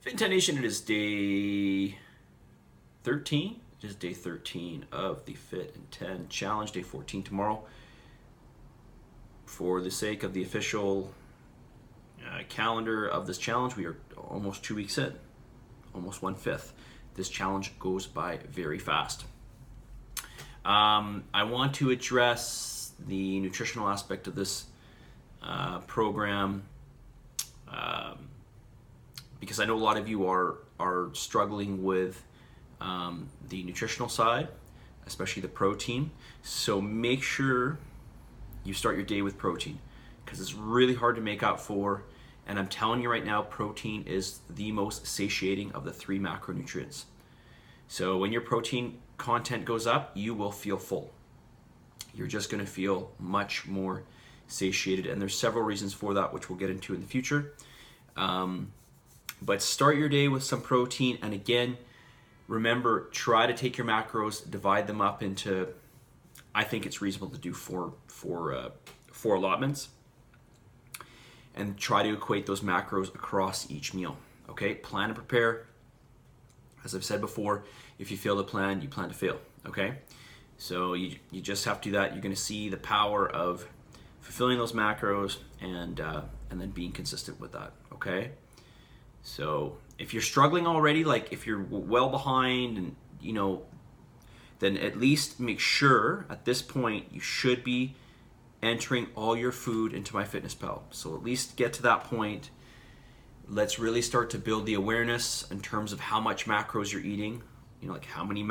Fin10 Nation, it is day 13. It is day 13 of the Fit10 Challenge, day 14 tomorrow. For the sake of the official calendar of this challenge, we are almost 2 weeks in, almost 1/5. This challenge goes by very fast. I want to address the nutritional aspect of this program because I know a lot of you are struggling with the nutritional side, especially the protein. So make sure you start your day with protein because it's really hard to make up for. And I'm telling you right now, protein is the most satiating of the 3 macronutrients. So when your protein content goes up, you will feel full. You're just going to feel much more satiated, and there's several reasons for that, which we'll get into in the future. But start your day with some protein, and again, remember, try to take your macros, divide them up into, I think it's reasonable to do four allotments, and try to equate those macros across each meal. Okay, plan and prepare. As I've said before, if you fail to plan, you plan to fail. Okay, so you just have to do that. You're going to see the power of fulfilling those macros and then being consistent with that. Okay, so if you're struggling already, like if you're well behind, and then at least make sure at this point you should be entering all your food into MyFitnessPal. So at least get to that point. Let's really start to build the awareness in terms of how much macros you're eating. Like how many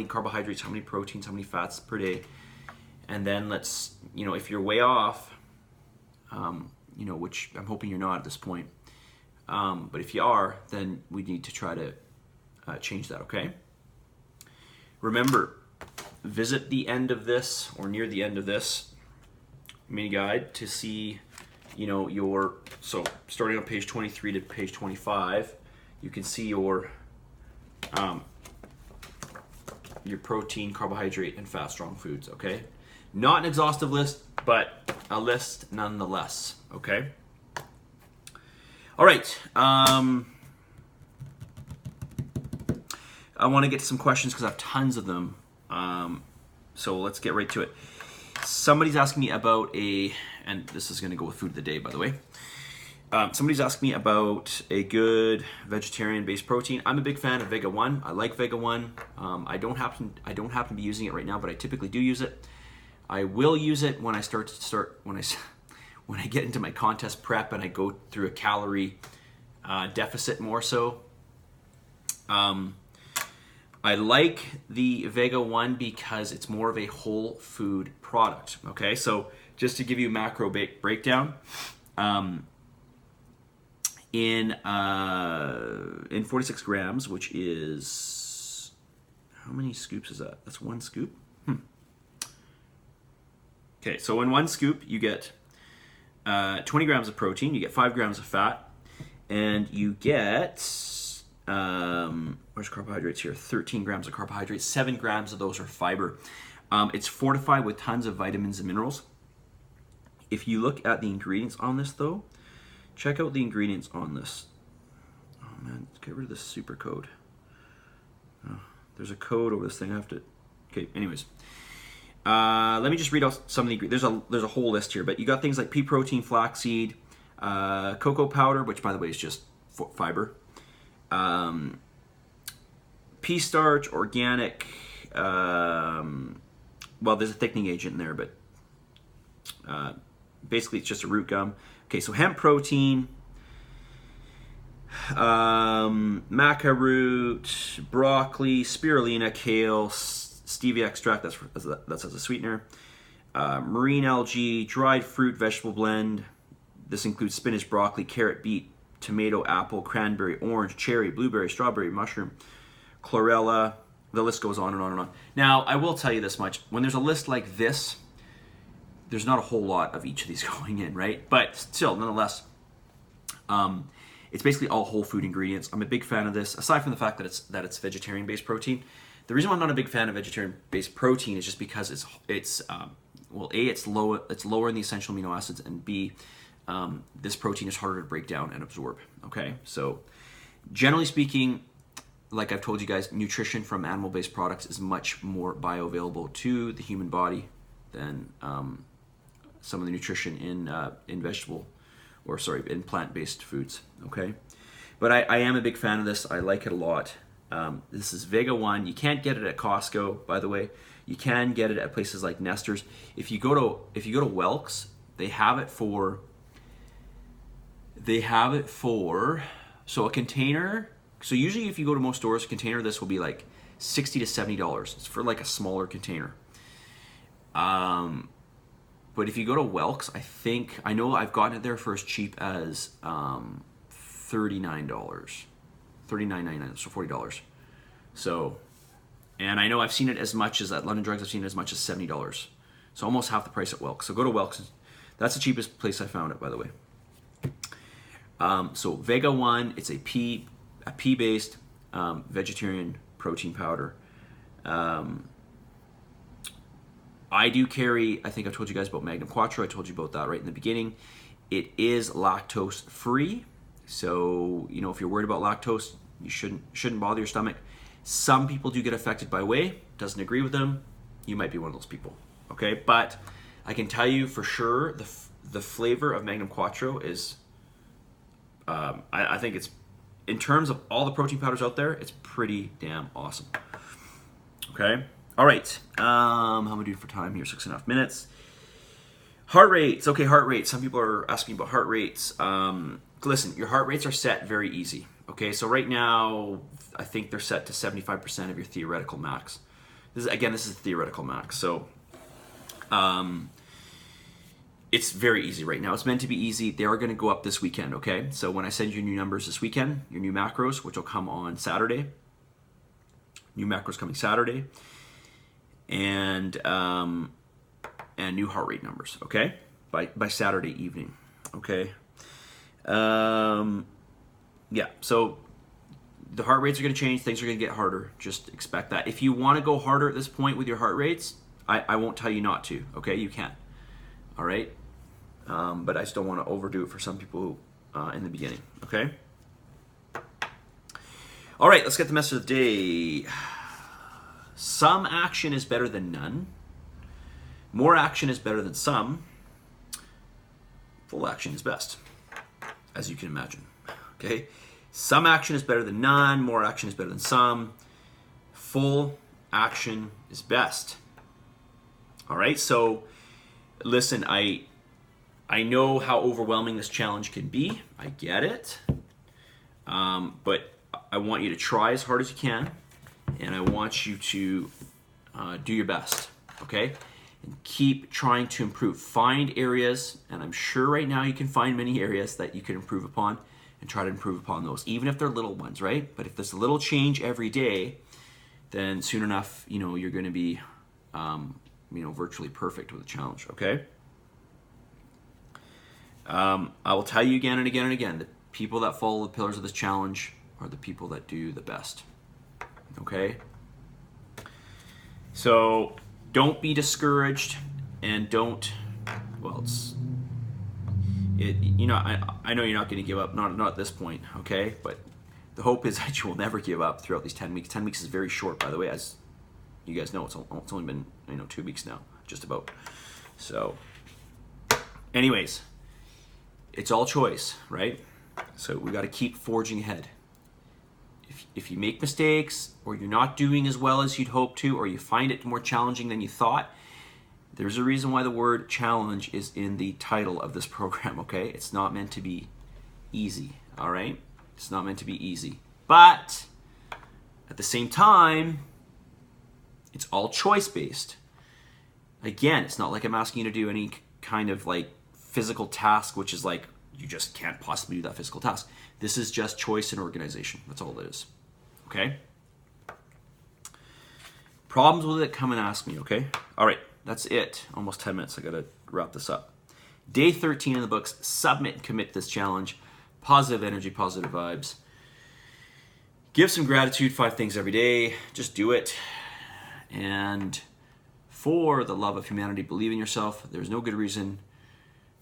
carbohydrates, how many proteins, how many fats per day. And then let's, if you're way off, which I'm hoping you're not at this point, but if you are, then we need to try to change that, okay? Remember, visit the end of this or near the end of this mini guide to see, so starting on page 23 to page 25, you can see your protein, carbohydrate, and fat strong foods, okay? Not an exhaustive list, but a list nonetheless, okay? All right, I want to get to some questions because I have tons of them, so let's get right to it. Somebody's asking me about and this is going to go with food of the day, by the way. Somebody's asking me about a good vegetarian-based protein. I'm a big fan of Vega One. I like Vega One. I don't happen to be using it right now, but I typically do use it. I will use it when I when I get into my contest prep and I go through a calorie deficit more so. I like the Vega One because it's more of a whole food product. Okay, so just to give you a macro breakdown, in 46 grams, which is, how many scoops is that? That's 1 scoop. Okay, so in 1 scoop you get 20 grams of protein, you get 5 grams of fat, and you get where's carbohydrates here? 13 grams of carbohydrates. 7 grams of those are fiber. It's fortified with tons of vitamins and minerals. If you look at the ingredients on this, though, check out the ingredients on this. Oh man, let's get rid of this super code. Oh, there's a code over this thing. I have to. Okay. Anyways, let me just read out some of the ingredients. There's a whole list here, but you got things like pea protein, flaxseed, cocoa powder, which by the way is just fiber. Pea starch, organic. Well, there's a thickening agent in there, but basically it's just a root gum. Okay, so hemp protein, maca root, broccoli, spirulina, kale, stevia extract, that's as a sweetener, marine algae, dried fruit, vegetable blend. This includes spinach, broccoli, carrot, beet, tomato, apple, cranberry, orange, cherry, blueberry, strawberry, mushroom, chlorella. The list goes on and on and on. Now, I will tell you this much. When there's a list like this, there's not a whole lot of each of these going in, right? But still, nonetheless, it's basically all whole food ingredients. I'm a big fan of this, aside from the fact that it's vegetarian-based protein. The reason why I'm not a big fan of vegetarian-based protein is just because it's well, A, it's lower in the essential amino acids, and B, this protein is harder to break down and absorb. Okay, so Generally speaking, like I've told you guys, nutrition from animal-based products is much more bioavailable to the human body than some of the nutrition in vegetable, or sorry, in plant-based foods. Okay, but I am a big fan of this. I like it a lot. This is Vega One. You can't get it at Costco, by the way. You can get it at places like Nestor's. If you go to Welk's, they have it for so a container. So usually if you go to most stores, a container of this will be like $60 to $70. It's for like a smaller container. But if you go to Welk's, I know I've gotten it there for as cheap as $39, $39.99, so $40. So, and I know I've seen it as much as at London Drugs. I've seen it as much as $70. So almost half the price at Welk's. So go to Welk's. That's the cheapest place I found it, by the way. So Vega One, it's a pea-based vegetarian protein powder. I do carry, I think I told you guys about Magnum Quattro. I told you about that right in the beginning. It is lactose free. So, you know, if you're worried about lactose, you shouldn't bother your stomach. Some people do get affected by whey. Doesn't agree with them. You might be one of those people. Okay, but I can tell you for sure the flavor of Magnum Quattro is, I think it's, in terms of all the protein powders out there, it's pretty damn awesome. Okay, all right. How am I doing for time here? 6.5 minutes. Heart rates. Okay, heart rates. Some people are asking about heart rates. Listen, your heart rates are set very easy. Okay, so right now, I think they're set to 75% of your theoretical max. This is theoretical max. So, it's very easy right now. It's meant to be easy. They are going to go up this weekend, okay? So when I send you new numbers this weekend, your new macros, which will come on Saturday, new macros coming Saturday, and new heart rate numbers, okay? By Saturday evening, okay? Yeah, so the heart rates are going to change. Things are going to get harder. Just expect that. If you want to go harder at this point with your heart rates, I won't tell you not to, okay? You can, all right? But I just don't want to overdo it for some people in the beginning, okay? All right, let's get the message of the day. Some action is better than none. More action is better than some. Full action is best, as you can imagine, okay? Some action is better than none. More action is better than some. Full action is best. All right, so listen, I know how overwhelming this challenge can be. I get it. But I want you to try as hard as you can, and I want you to do your best, okay? And keep trying to improve. Find areas, and I'm sure right now you can find many areas that you can improve upon, and try to improve upon those, even if they're little ones, right? But if there's a little change every day, then soon enough, you know, you're going to be, virtually perfect with the challenge, okay? I will tell you again and again and again, the people that follow the pillars of this challenge are the people that do the best, okay? So don't be discouraged, and don't, I know you're not going to give up, not at this point, okay? But the hope is that you will never give up throughout these 10 weeks. 10 weeks is very short, by the way, as you guys know. It's only been 2 weeks now, just about. So, anyways, it's all choice, right? So we got to keep forging ahead. If you make mistakes, or you're not doing as well as you'd hope to, or you find it more challenging than you thought, there's a reason why the word challenge is in the title of this program, okay? It's not meant to be easy, all right? It's not meant to be easy. But at the same time, it's all choice-based. Again, it's not like I'm asking you to do any kind of like physical task, which is like, you just can't possibly do that physical task. This is just choice and organization. That's all it is, okay? Problems with it, come and ask me, okay? All right, that's it. Almost 10 minutes. I gotta wrap this up. Day 13 in the books. Submit and commit to this challenge. Positive energy, positive vibes. Give some gratitude, 5 things every day. Just do it. And for the love of humanity, believe in yourself. There's no good reason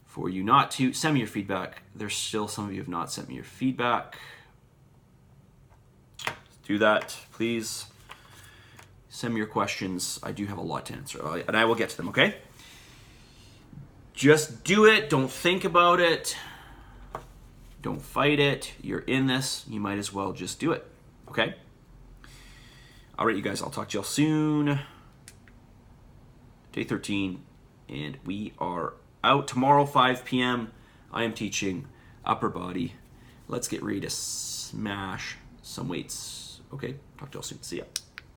for you not to. Send me your feedback. There's still some of you have not sent me your feedback. do that, please. Send me your questions. I do have a lot to answer, and I will get to them, okay? Just do it. Don't think about it. Don't fight it. You're in this. You might as well just do it, okay? All right, you guys, I'll talk to y'all soon. Day 13, and we are out tomorrow, 5 p.m. I am teaching upper body. Let's get ready to smash some weights. Okay, talk to y'all soon. See ya.